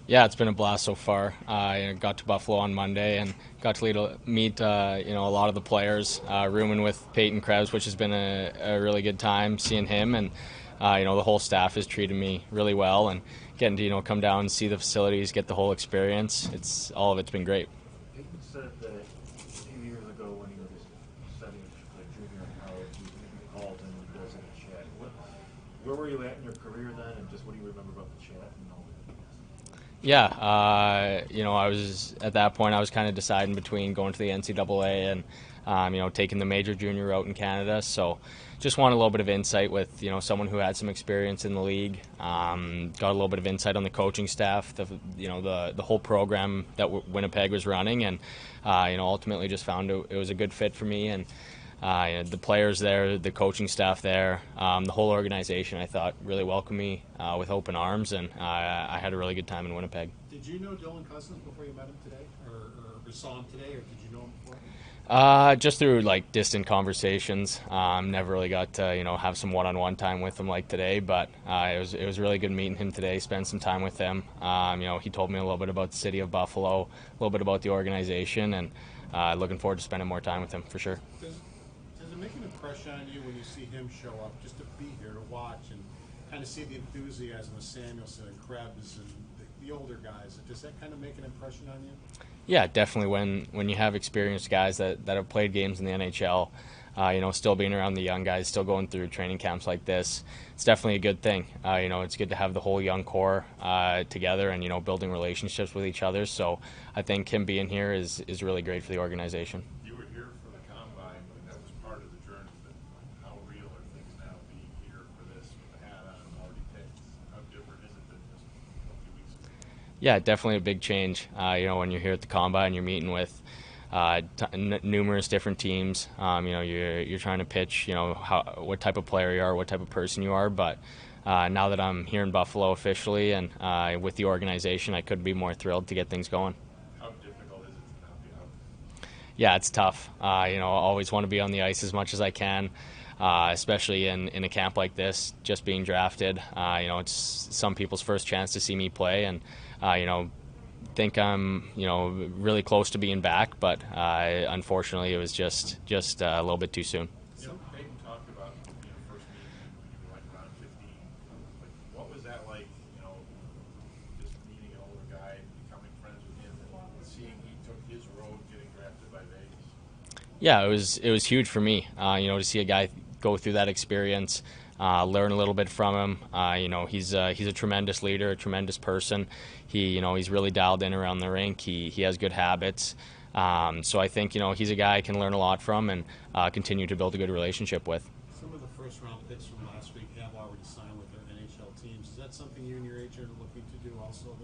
Yeah, it's been a blast so far. I got to Buffalo on Monday and got to meet a lot of the players. Rooming with Peyton Krebs, which has been a really good time seeing him, and the whole staff has treated me really well, and getting to come down and see the facilities, get the whole experience. It's all of it's been great. Peyton said that a few years ago when he was studying for junior in college, you called him and you guys had a chat. Where were you at in your career then, and just what do you remember about the chat and all that? Yeah, I was at that point. I was kind of deciding between going to the NCAA and taking the major junior route in Canada. So, just wanted a little bit of insight with someone who had some experience in the league. Got a little bit of insight on the coaching staff, the whole program that Winnipeg was running, and ultimately just found it was a good fit for me and. The players there, the coaching staff there, the whole organization, I thought, really welcomed me with open arms, and I had a really good time in Winnipeg. Did you know Dylan Cousins before you met him today, or saw him today, or did you know him before? Just through distant conversations. Never really got to have some one-on-one time with him like today, but it was really good meeting him today. Spend some time with him. He told me a little bit about the city of Buffalo, a little bit about the organization, and looking forward to spending more time with him for sure. Does it make an impression on you when you see him show up, just to be here to watch and kind of see the enthusiasm of Samuelson and Krebs and the older guys? Does that kind of make an impression on you? Yeah, definitely. When you have experienced guys that have played games in the NHL, still being around the young guys, still going through training camps like this, it's definitely a good thing. It's good to have the whole young core together and building relationships with each other. So I think him being here is really great for the organization. You were here for the combine, and that was part of the journey. But how real are things now being here for this with the hat on and already picked? How different is it than just a few weeks ago? Yeah, definitely a big change. When you're here at the combine, you're meeting with numerous different teams. You're trying to pitch, what type of player you are, what type of person you are. But now that I'm here in Buffalo officially and with the organization, I couldn't be more thrilled to get things going. How difficult is it to not be out? Yeah, it's tough. I always want to be on the ice as much as I can, especially in a camp like this, just being drafted. It's some people's first chance to see me play, and think I'm really close to being back, but unfortunately, it was just a little bit too soon. Peyton talked about first meeting when you were like around 15. Like, what was that like? Just meeting an older guy and becoming friends with him, and seeing he took his road getting drafted by Vegas. Yeah, it was huge for me. To see a guy go through that experience, learn a little bit from him. He's a tremendous leader, a tremendous person. He's really dialed in around the rink. He has good habits. So I think he's a guy I can learn a lot from and continue to build a good relationship with. Some of the first-round picks from last week have already signed with their NHL teams. Is that something you and your agent are looking to do also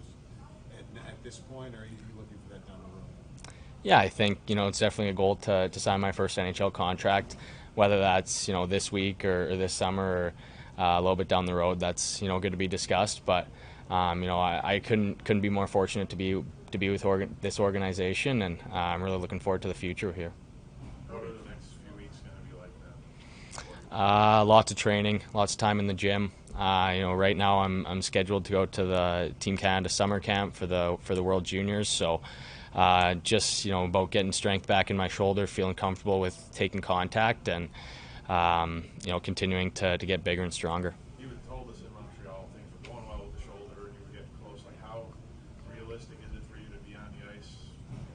at this point, or are you looking for that down the road? Yeah, I think it's definitely a goal to sign my first NHL contract, whether that's this week or this summer or a little bit down the road. That's good to be discussed, but I couldn't be more fortunate to be with this organization, and I'm really looking forward to the future here. What are the next few weeks going to be like then? Lots of training, lots of time in the gym. Right now I'm scheduled to go to the Team Canada summer camp for the World Juniors. So just about getting strength back in my shoulder, feeling comfortable with taking contact, and continuing to get bigger and stronger. You had told us in Montreal things were going well with the shoulder and you were getting close. Like, how realistic is it for you to be on the ice?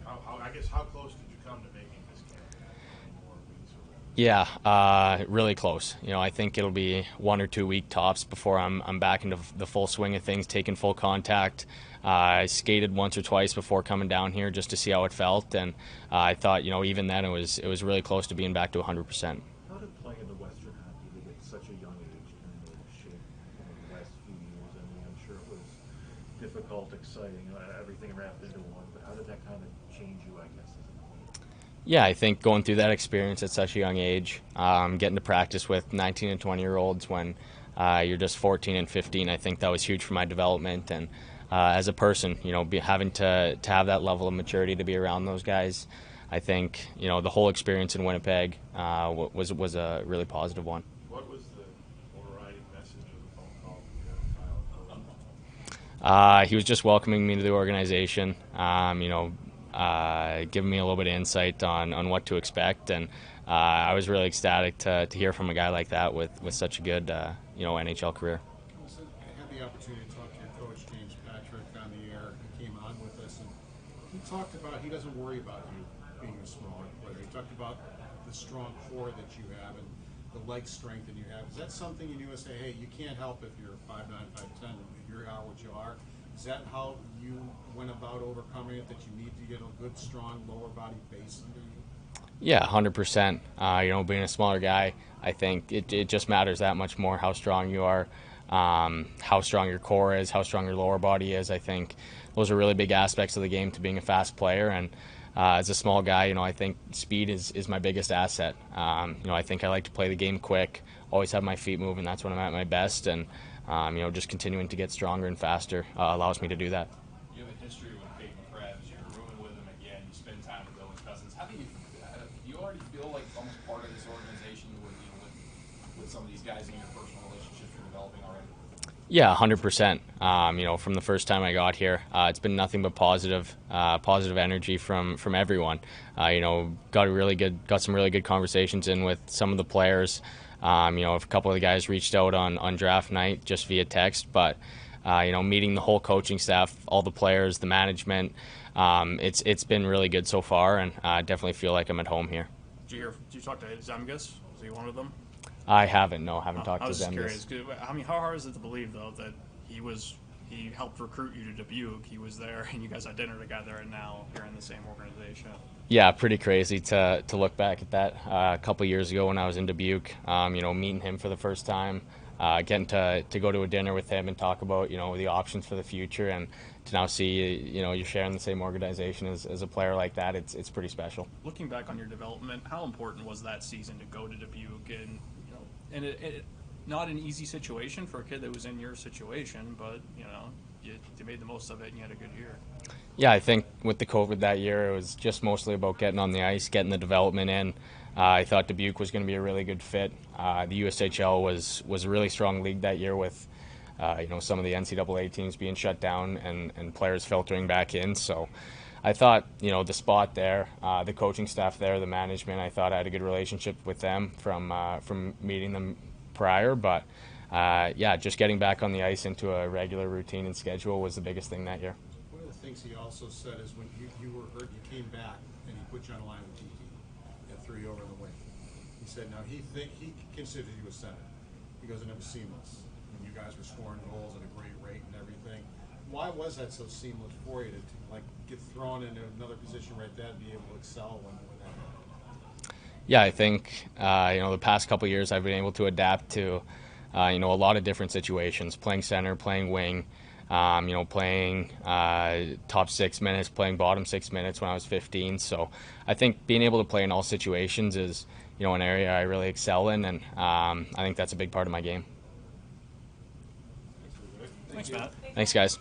How close did you come to making this camp? More weeks or whatever? Yeah, really close. I think it'll be 1 or 2 week tops before I'm back into the full swing of things, taking full contact. I skated once or twice before coming down here just to see how it felt, and I thought even then it was really close to being back to 100%. How did playing in the Western Hockey League at such a young age kind of shape the last few years? I mean, I'm sure it was difficult, exciting, everything wrapped into one, but how did that kind of change you, I guess, as a player? Yeah, I think going through that experience at such a young age, getting to practice with 19 and 20-year-olds when you're just 14 and 15, I think that was huge for my development. And as a person, having to have that level of maturity to be around those guys, I think the whole experience in Winnipeg was a really positive one. What was the overriding message of the phone call from Kyle? He was just welcoming me to the organization, giving me a little bit of insight on what to expect, and I was really ecstatic to hear from a guy like that with such a good NHL career. Listen, I had the opportunity to talk to your coach, James Patrick, on the air. He came on with us, and he talked about he doesn't worry about you being a smaller player. He talked about the strong core that you have and the leg strength that you have. Is that something you knew to say, hey, you can't help if you're 5'9", 5'10", and you're what you are? Is that how you went about overcoming it, that you need to get a good, strong lower body base under you? Yeah, 100%. Being a smaller guy, I think it just matters that much more how strong you are, how strong your core is, how strong your lower body is. I think those are really big aspects of the game to being a fast player. And as a small guy, I think speed is my biggest asset. I think I like to play the game quick, always have my feet moving. That's when I'm at my best. And, just continuing to get stronger and faster allows me to do that. You have a history with Peyton Krebs. You're rooming with him again. You spend time with Dylan Cousins. How do you already feel like almost part of this organization with some of these guys in your personal relationships you're developing already? Yeah, 100%. From the first time I got here, it's been nothing but positive energy from everyone. Got some really good conversations in with some of the players. A couple of the guys reached out on draft night just via text, but meeting the whole coaching staff, all the players, the management, it's been really good so far, and I definitely feel like I'm at home here. Did you talk to Zemgus? Was he one of them? I haven't talked I to was them. just curious. I mean, how hard is it to believe though that he helped recruit you to Dubuque? He was there, and you guys had dinner together, and now you're in the same organization. Yeah, pretty crazy to look back at that. A couple years ago when I was in Dubuque, meeting him for the first time, getting to go to a dinner with him and talk about the options for the future, and to now see you're sharing the same organization as a player like that. It's pretty special. Looking back on your development, how important was that season to go to Dubuque and it not an easy situation for a kid that was in your situation, but you made the most of it and you had a good year. Yeah, I think with the COVID that year, it was just mostly about getting on the ice, getting the development in. I thought Dubuque was going to be a really good fit. The USHL was a really strong league that year with some of the NCAA teams being shut down and players filtering back in. So I thought the spot there, the coaching staff there, the management, I thought I had a good relationship with them from meeting them prior. But just getting back on the ice into a regular routine and schedule was the biggest thing that year. One of the things he also said is when you were hurt, you came back and he put you on a line with TT and threw you over the wing. He said now he considered you a center because it was seamless. And you guys were scoring goals at a great rate and everything. Why was that so seamless for you to get thrown into another position right there and be able to excel when that happened? Yeah, I think the past couple of years I've been able to adapt to a lot of different situations, playing center, playing wing, playing top 6 minutes, playing bottom 6 minutes when I was 15. So I think being able to play in all situations is an area I really excel in, and I think that's a big part of my game. Thanks, Matt. Thanks, guys.